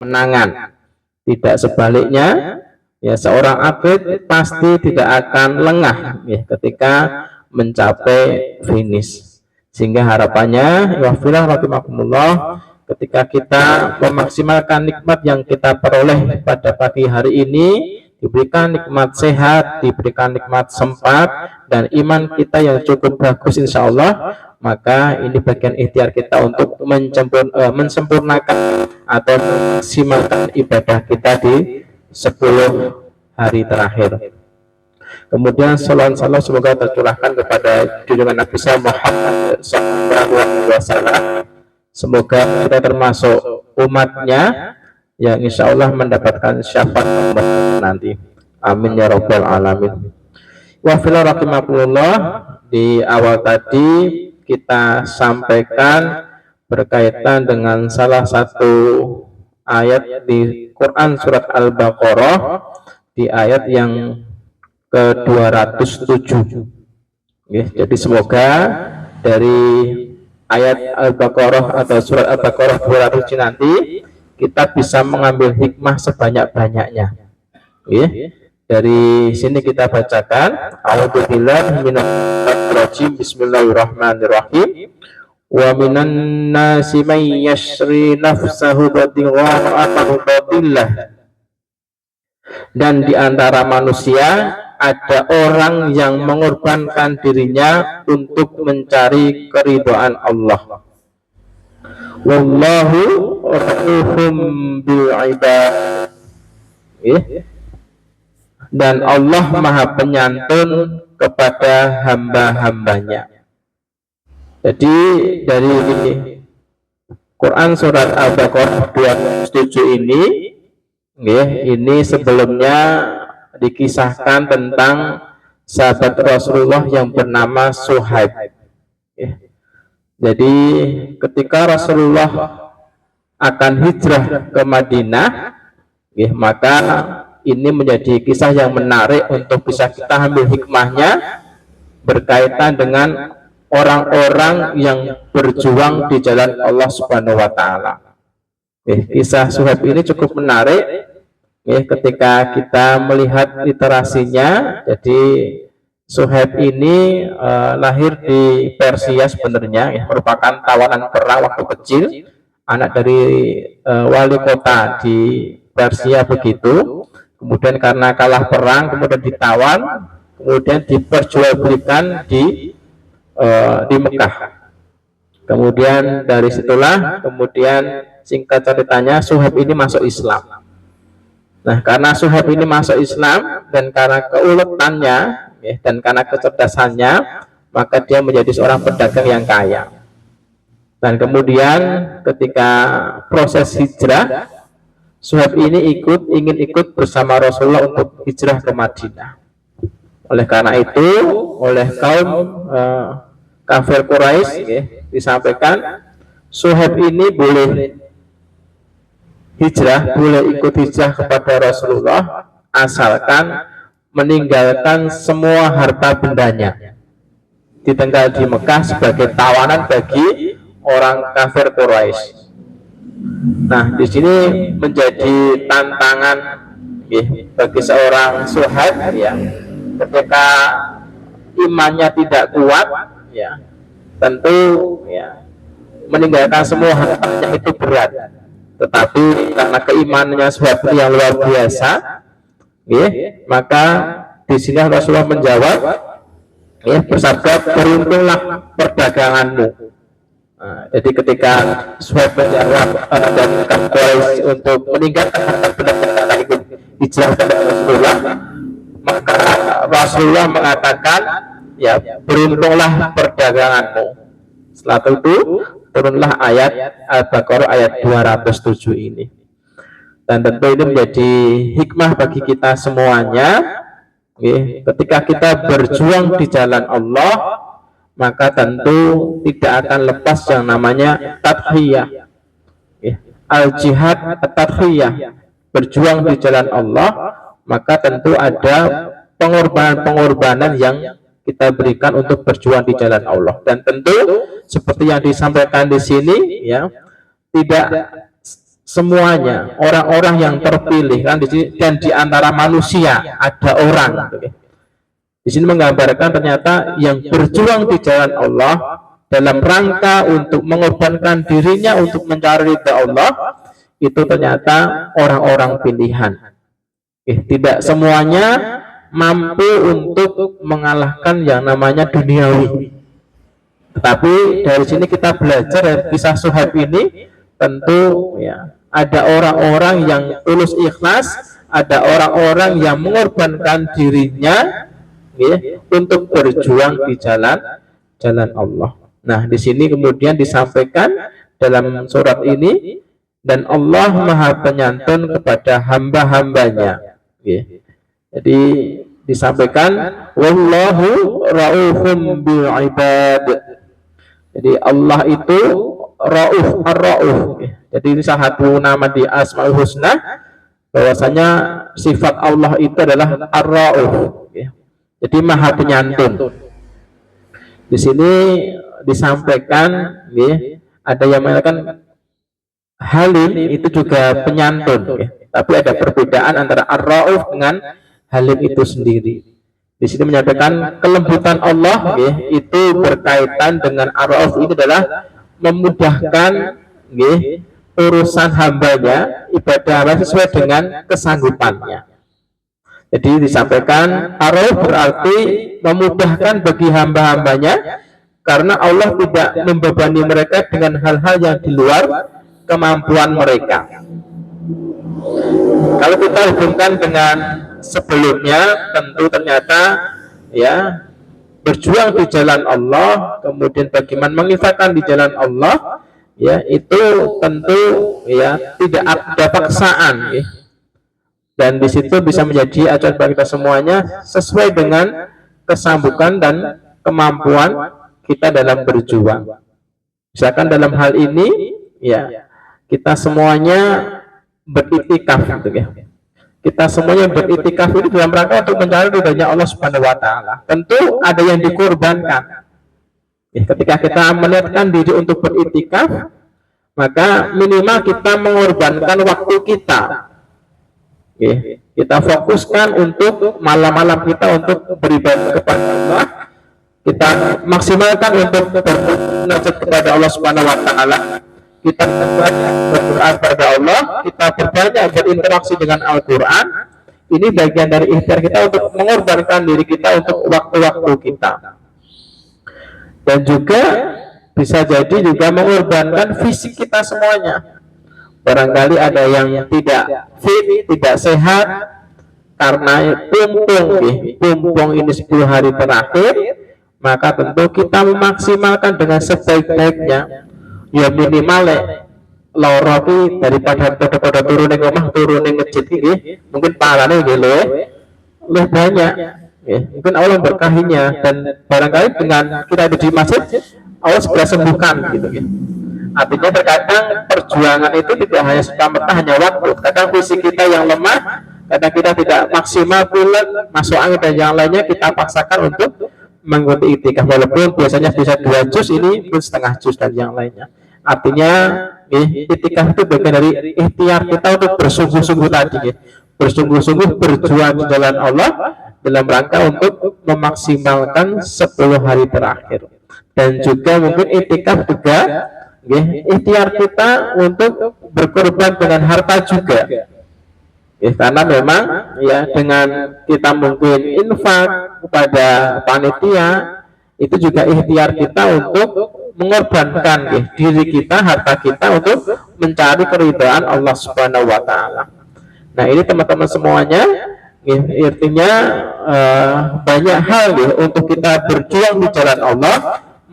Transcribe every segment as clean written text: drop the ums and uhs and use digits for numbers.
kemenangan. Tidak sebaliknya, ya seorang atlet pasti tidak akan lengah ya ketika mencapai finish. Sehingga harapannya wafilah rahimakumullah, ketika kita memaksimalkan nikmat yang kita peroleh pada pagi hari ini, diberikan nikmat sehat, diberikan nikmat sempat, dan iman kita yang cukup bagus insya Allah, maka ini bagian ikhtiar kita untuk mensempurnakan atau memaksimalkan ibadah kita di 10 hari terakhir. Kemudian salam semoga tercurahkan kepada junjungan Nabi Muhammad SAW. Semoga kita termasuk umatnya yang insya Allah mendapatkan syafaat nanti. Amin ya rabbal alamin. Wa fil rahimakumullah, di awal tadi kita sampaikan berkaitan dengan salah satu ayat di Quran surat Al-Baqarah, di ayat yang ke-207. Jadi semoga dari ayat Al-Baqarah atau surat Al-Baqarah 207 nanti kita bisa mengambil hikmah sebanyak-banyaknya. Dari sini kita bacakan A'udzubillahi minasyaitonir rajim. Bismillahirrahmanirrahim. Wa minan nasi may yashri nafsahu batigha'a mardatillah. Dan di antara manusia ada orang yang mengorbankan dirinya untuk mencari keridhaan Allah. Wallahu rahufum bil ibad. Dan Allah Maha Penyantun kepada hamba-hambanya. Jadi dari Quran surat Al-Baqarah 27 ini sebelumnya dikisahkan tentang sahabat Rasulullah yang bernama Suhaib. Jadi ketika Rasulullah akan hijrah ke Madinah, maka ini menjadi kisah yang menarik untuk bisa kita ambil hikmahnya berkaitan dengan orang-orang yang berjuang di jalan Allah Subhanahu wa taala. Kisah Suhaib ini cukup menarik ketika kita melihat literasinya. Jadi Suhaib ini lahir di Persia sebenarnya, merupakan tawanan perang waktu kecil, anak dari wali kota di Persia begitu. Kemudian karena kalah perang, kemudian ditawan, kemudian diperjualbelikan di Mekah. Kemudian dari situlah, kemudian singkat ceritanya Suhaib ini masuk Islam. Nah, karena Suhaib ini masuk Islam dan karena keuletannya dan karena kecerdasannya, maka dia menjadi seorang pedagang yang kaya. Dan kemudian ketika proses hijrah, Suhaib ini ingin ikut bersama Rasulullah untuk hijrah ke Madinah. Oleh karena itu, oleh kaum kafir Quraisy disampaikan Suhaib ini boleh hijrah, boleh ikut hijrah kepada Rasulullah asalkan meninggalkan semua harta bendanya, ditinggal di Mekah sebagai tawanan bagi orang kafir Quraisy. Nah, di sini menjadi tantangan bagi seorang Suhaib ketika imannya tidak kuat, tentu meninggalkan semua hartanya itu berat. Tetapi karena keimanannya Suhaib yang luar biasa, maka di sini Rasulullah menjawab, bersabda, beruntunglah perdaganganmu. Nah, jadi ketika Suhaib menjawab dan Quraisy untuk meninggalkan harta benda ikut hijrah kepada Rasulullah, maka Rasulullah mengatakan, beruntunglah perdaganganmu. Setelah itu turunlah ayat Al-Baqarah ayat 207 ini. Dan tentu ini menjadi hikmah bagi kita semuanya. Ketika kita berjuang di jalan Allah, maka tentu tidak akan lepas yang namanya tadhiyah. Al-jihad at-tadhiyah, berjuang di jalan Allah, maka tentu ada pengorbanan-pengorbanan yang kita berikan untuk berjuang di jalan Allah. Dan tentu seperti yang disampaikan di sini, tidak semuanya orang-orang yang terpilih kan di sini, dan di antara manusia ada orang gitu ya. Di sini menggambarkan ternyata yang berjuang di jalan Allah dalam rangka untuk mengorbankan dirinya untuk mencari ridha Allah itu ternyata orang-orang pilihan. Tidak semuanya mampu untuk mengalahkan yang namanya duniawi. Tetapi dari sini kita belajar dari kisah Suhaib ini, tentu ya ada orang-orang yang tulus ikhlas, ada orang-orang yang mengorbankan dirinya ya, untuk berjuang di jalan Allah. Nah, di sini kemudian disampaikan dalam surat ini, dan Allah Maha Penyantun kepada hamba-hambanya. Ya. Jadi disampaikan wallahu raufum bil ibad. Jadi Allah itu Rauf, Ar-Rauf. Jadi ini salah satu nama di Asmaul Husna, bahwasanya sifat Allah itu adalah Ar-Rauf. Jadi Maha Penyantun. Di sini disampaikan, ada yang mengatakan Halim itu juga penyantun. Tapi ada perbedaan antara Ar-Rauf dengan Halim itu sendiri. Di sini menyampaikan kelembutan Allah itu berkaitan dengan Ar-Rauf, itu adalah memudahkan urusan hambanya, ibadah sesuai dengan kesanggupannya. Jadi disampaikan Ar-Rauf berarti memudahkan bagi hamba-hambanya, karena Allah tidak membebani mereka dengan hal-hal yang di luar kemampuan mereka. Kalau kita hubungkan dengan sebelumnya, tentu ternyata ya berjuang di jalan Allah, kemudian bagaimana menginfakkan di jalan Allah, ya itu tentu ya tidak ada paksaan, ya. Dan di situ bisa menjadi acuan bagi kita semuanya sesuai dengan kesambukan dan kemampuan kita dalam berjuang. Misalkan dalam hal ini, ya kita semuanya beriktikaf, gitu ya. Kita semuanya beriktikaf itu dalam rangka untuk mencari ridhonya Allah Subhanahu wa taala. Tentu ada yang dikorbankan. Ketika kita melihatkan diri untuk beriktikaf, maka minimal kita mengorbankan waktu kita. Kita fokuskan untuk malam-malam kita untuk beribadah kepada Allah. Kita maksimalkan untuk bermunajat kepada Allah Subhanahu wa taala. Kita berbanyak berdoa kepada Allah, kita berbanyak berinteraksi dengan Al-Quran. Ini bagian dari ikhtiar kita untuk mengorbankan diri kita untuk waktu-waktu kita. Dan juga bisa jadi juga mengorbankan fisik kita semuanya. Barangkali ada yang tidak fit, tidak sehat karena pumpung ini 10 hari terakhir, maka tentu kita memaksimalkan dengan sebaik-baiknya. Ya minimal loro ki daripada pada turun ning omah, turun ning masjid iki mungkin pahalane nggih lebih banyak. Mungkin Allah berkahinya, dan barangkali dengan kita ada di masjid Allah segera sembuhkan gitu. Artinya terkadang perjuangan itu tidak hanya serta-merta hanya waktu. Kadang fisik kita yang lemah, kadang kita tidak maksimal pilek, masuk angin dan yang lainnya kita paksakan untuk mengikuti itikaf, walaupun biasanya bisa 2 juz, ini pun setengah juz dan yang lainnya. Artinya itikaf itu bagian dari ikhtiar kita untuk bersungguh-sungguh tadi, bersungguh-sungguh berjuang di jalan Allah dalam rangka untuk memaksimalkan 10 hari terakhir. Dan juga mungkin itikaf juga ikhtiar kita untuk berkorban dengan harta juga. Karena memang ya dengan kita mungkin infak kepada panitia, itu juga ikhtiar kita untuk mengorbankan diri kita, harta kita untuk mencari keridhaan Allah Subhanahu wa taala. Nah, ini teman-teman semuanya, artinya banyak hal untuk kita berjuang di jalan Allah,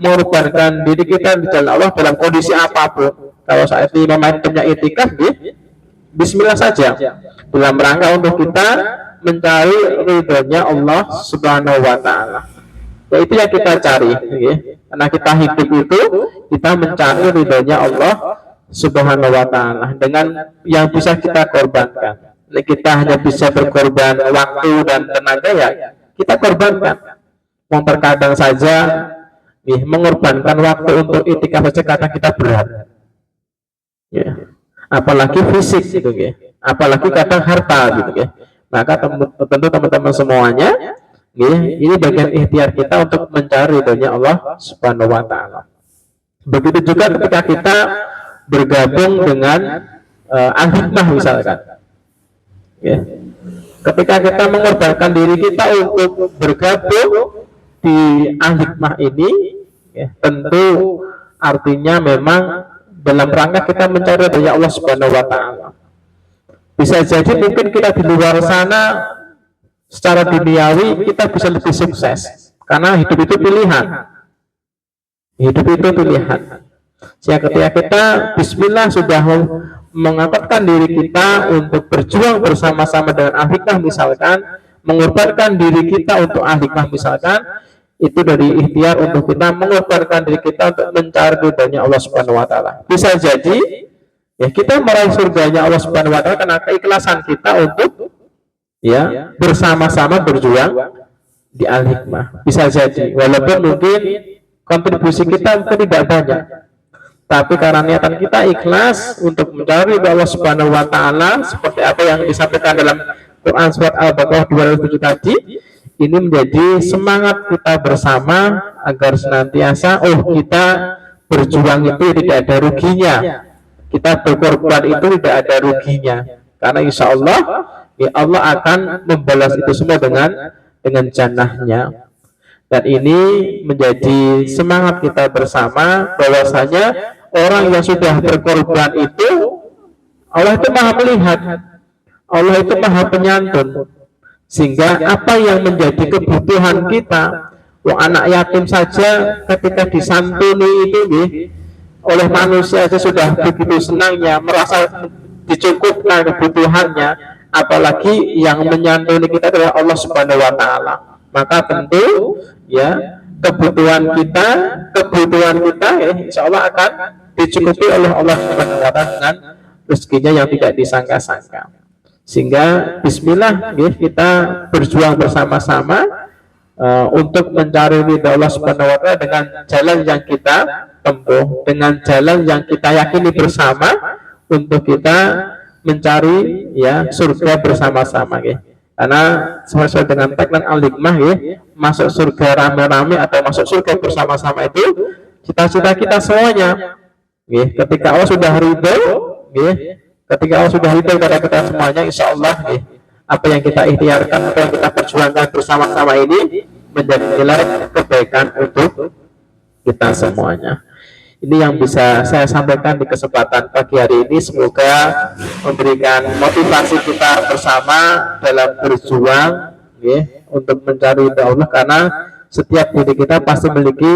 mengorbankan diri kita di jalan Allah dalam kondisi apapun. Kalau saat ini momentumnya itikaf, bismillah saja dalam rangka untuk kita mencari ridhonya Allah Subhanahu wa taala. Ya, itu yang kita cari, karena kita hidup itu kita mencari ridhonya Allah Subhanahu wa taala dengan yang bisa kita korbankan. Kita hanya bisa berkorban waktu dan tenaga, ya kita korbankan. Yang terkadang saja mengorbankan waktu untuk itikaf saja kadang kita berat. apalagi fisik gitu ya, apalagi kadang harta gitu ya. Maka tentu teman-teman semuanya ya, ini bagian ikhtiar kita untuk mencari ridhonya Allah Subhanahu wa taala. Begitu juga ketika kita bergabung dengan al-hikmah misalkan ya. Ketika kita mengorbankan diri kita untuk bergabung di al-hikmah ini ya, tentu artinya memang dalam rangka kita mencari ridhonya Allah Subhanahu wa taala. Bisa jadi mungkin kita di luar sana secara duniawi kita bisa lebih sukses karena hidup itu pilihan. Hidup itu pilihan. Sehingga ketika kita bismillah sudah mengangkatkan diri kita untuk berjuang bersama-sama dengan al-hikmah misalkan, mengorbankan diri kita untuk al-hikmah misalkan, itu dari ikhtiar untuk kita mengorbankan diri kita untuk mencari ridhonya Allah Subhanahu wa taala. Bisa jadi ya kita meraih surganya Allah Subhanahu wa taala karena keikhlasan kita untuk ya bersama-sama berjuang di al-hikmah. Bisa jadi walaupun mungkin kontribusi kita mungkin tidak banyak, tapi karena niatan kita ikhlas untuk mencari Allah Subhanahu wa taala seperti apa yang disampaikan dalam Quran surat Al-Baqarah 207 tadi, ini menjadi semangat kita bersama agar senantiasa kita berjuang itu tidak ada ruginya, kita berkorban itu tidak ada ruginya, karena insya Allah ya Allah akan membalas itu semua dengan jannahnya. Dan ini menjadi semangat kita bersama bahwasanya orang yang sudah berkorban itu Allah itu maha melihat, Allah itu maha penyantun, sehingga apa yang menjadi kebutuhan kita, anak yatim saja ketika disantuni itu oleh manusia saja sudah begitu senangnya, merasa dicukupkan kebutuhannya, apalagi yang menyantuni kita adalah Allah Subhanahu wa taala. Maka tentu ya kebutuhan kita ya, insya Allah akan dicukupi oleh Allah Subhanahu wa taala dengan rezekinya yang tidak disangka-sangka. Sehingga bismillah ya, kita berjuang bersama-sama untuk mencari ridha Allah Subhanahu wa taala dengan jalan yang kita tempuh, dengan jalan yang kita yakini bersama untuk kita mencari ya surga bersama-sama ya. Karena sesuai dengan tagline al-hikmah ya, masuk surga rame-rame atau masuk surga bersama-sama itu cita-cita kita semuanya ya. Ketika Allah sudah ridho ya, ketika Allah sudah ridho kepada kita semuanya, insya Allah ya, apa yang kita ikhtiarkan, apa yang kita perjuangkan bersama-sama ini menjadi nilai kebaikan untuk kita semuanya. Ini yang bisa saya sampaikan di kesempatan pagi hari ini. Semoga memberikan motivasi kita bersama dalam berjuang ya, untuk mencari ridha Allah, karena setiap diri kita pasti memiliki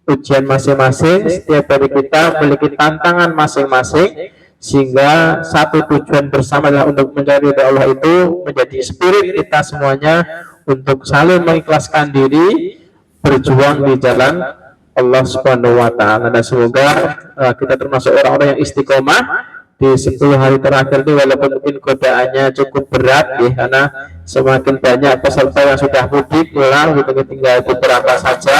ujian masing-masing, setiap diri kita memiliki tantangan masing-masing, sehingga satu tujuan bersama adalah untuk mencari ridha Allah itu menjadi spirit kita semuanya untuk saling mengikhlaskan diri berjuang di jalan Allah Subhanahu wa taala. Dan semoga kita termasuk orang-orang yang istiqomah di 10 hari terakhir ini, walaupun mungkin godaannya cukup berat ya, karena semakin banyak peserta yang sudah mudik pulang gitu, tinggal beberapa saja,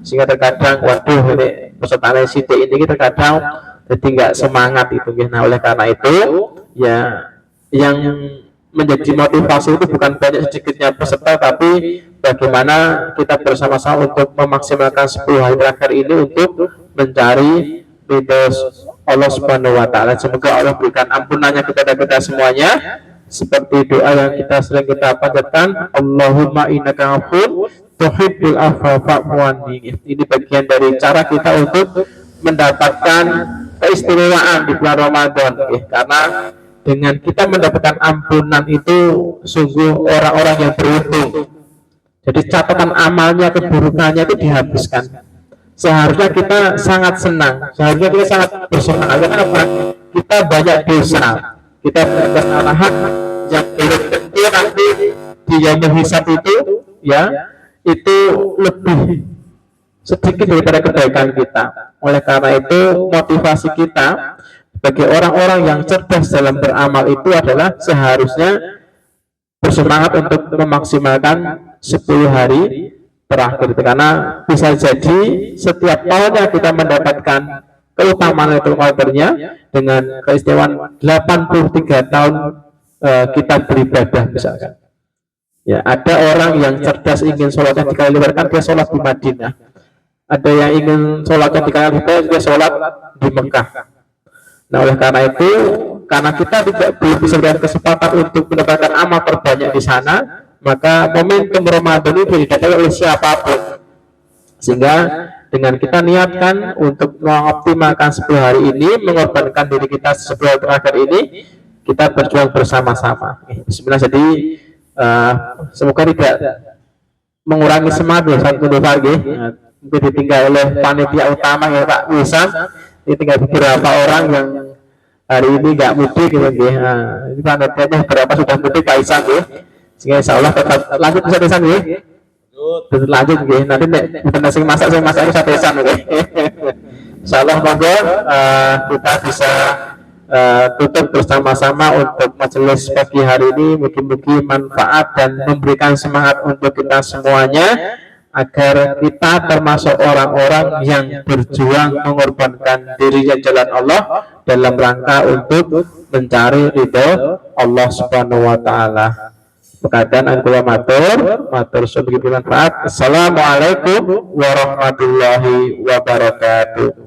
sehingga terkadang waduh ini peserta sidik ini terkadang jadi nggak semangat itu ya. Nah oleh karena itu ya yang menjadi motivasi itu bukan banyak sedikitnya peserta, tapi bagaimana kita bersama-sama untuk memaksimalkan 10 hari terakhir ini untuk mencari ridho Allah Subhanahu wa taala. Semoga Allah berikan ampunannya kepada kita semuanya, seperti doa yang kita panjatkan, Allahumma innaka afuwwun tuhibbul afwa fa'fu anni. Ini bagian dari cara kita untuk mendapatkan keistimewaan di bulan Ramadan ya, karena dengan kita mendapatkan ampunan itu sungguh orang-orang yang beruntung. Jadi catatan amalnya, keburukannya itu dihapuskan. Seharusnya kita sangat senang, seharusnya kita sangat bersemangat. Kenapa? Kita banyak dosa, kita banyak kesalahan yang belum tentu nanti dia menghisap itu ya, itu lebih sedikit daripada kebaikan kita. Oleh karena itu motivasi kita bagi orang-orang yang cerdas dalam beramal itu adalah seharusnya bersemangat untuk memaksimalkan 10 hari terakhir, karena bisa jadi setiap tahunnya kita mendapatkan keutamaan Lailatul Qadarnya dengan keistimewaan 83 tahun kita beribadah misalkan. Ya, ada orang yang cerdas ingin sholatnya dikali lipat, dia sholat di Madinah. Ada yang ingin sholatnya dikali lipat, dia sholat di Mekah. Nah, oleh karena itu, karena kita belum bisa berikan kesempatan untuk mendapatkan amal terbanyak di sana, maka momentum Ramadan itu didapat oleh siapapun. Sehingga dengan kita niatkan untuk mengoptimalkan 10 hari ini, mengorbankan diri kita 10 hari terakhir ini, kita berjuang bersama-sama. Bismillah. Jadi semoga tidak mengurangi semangat ya satu pagi. Mungkin ditinggal oleh panitia utama ya Pak Wisan. Ini tinggal beberapa orang yang hari ini nggak mudik gitu ya. Ini panitianya berapa sudah mudik Pak Isan ya. Sehingga insya Allah tetap lanjut bisa Isan ya. Terus lanjut ya. Nanti bukan sing masak itu satu Isan ya. Insya Allah monggo kita bisa tutup bersama-sama untuk majelis pagi hari ini. Mungkin manfaat dan memberikan semangat untuk kita semuanya, agar kita termasuk orang-orang yang berjuang mengorbankan dirinya jalan Allah dalam rangka untuk mencari ridho Allah Subhanahu wa taala. Perkataan aku matur sunnah bermanfaat. Assalamualaikum warahmatullahi wabarakatuh.